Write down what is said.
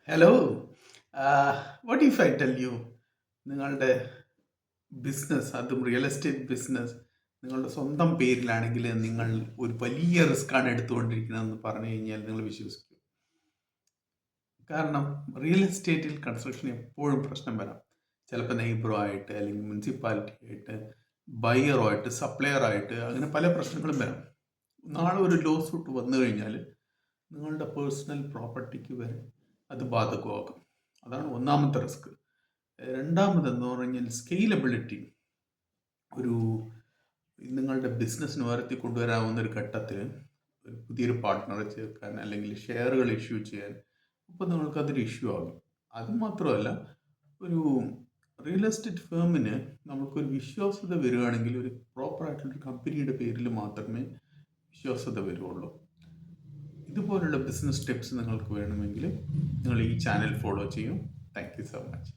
Hello. What if I tell you നിങ്ങളുടെ business, അതും real estate business നിങ്ങളുടെ സ്വന്തം പേരിലാണെങ്കിൽ നിങ്ങൾ ഒരു വലിയ റിസ്ക്കാണ് എടുത്തുകൊണ്ടിരിക്കുന്നതെന്ന് പറഞ്ഞു കഴിഞ്ഞാൽ നിങ്ങൾ വിശ്വസിക്കും. കാരണം റിയൽ എസ്റ്റേറ്റിൽ കൺസ്ട്രക്ഷൻ എപ്പോഴും പ്രശ്നം വരാം. ചിലപ്പോൾ നെയ്ബറുമായിട്ട്, അല്ലെങ്കിൽ മുനിസിപ്പാലിറ്റി ആയിട്ട്, ബയറുമായിട്ട്, സപ്ലയറായിട്ട്, അങ്ങനെ പല പ്രശ്നങ്ങളും വരാം. നാളെ ഒരു ലോ സൂട്ട് വന്നു കഴിഞ്ഞാൽ നിങ്ങളുടെ പേഴ്സണൽ പ്രോപ്പർട്ടിക്ക് വരെ അത് ബാധകമാകും. അതാണ് ഒന്നാമത്തെ റിസ്ക്. രണ്ടാമതെന്ന് പറഞ്ഞാൽ സ്കെയിലബിലിറ്റി. ഒരു നിങ്ങളുടെ ബിസിനസ്സിന് ഉയർത്തി കൊണ്ടുവരാവുന്ന ഒരു ഘട്ടത്തിൽ ഒരു പുതിയൊരു പാർട്ട്ണറെ ചേർക്കാൻ, അല്ലെങ്കിൽ ഷെയറുകൾ ഇഷ്യൂ ചെയ്യാൻ, അപ്പോൾ നിങ്ങൾക്കതൊരു ഇഷ്യൂ ആകും. അതുമാത്രമല്ല, ഒരു റിയൽ എസ്റ്റേറ്റ് ഫേമിന് നമുക്കൊരു വിശ്വാസ്യത വരികയാണെങ്കിൽ ഒരു പ്രോപ്പറായിട്ടുള്ളൊരു കമ്പനിയുടെ പേരിൽ മാത്രമേ വിശ്വാസ്യത വരുള്ളൂ. ഇതുപോലുള്ള ബിസിനസ് ടിപ്സ് നിങ്ങൾക്ക് വേണമെങ്കിൽ നിങ്ങൾ ഈ ചാനൽ ഫോളോ ചെയ്യും. Thank you so much.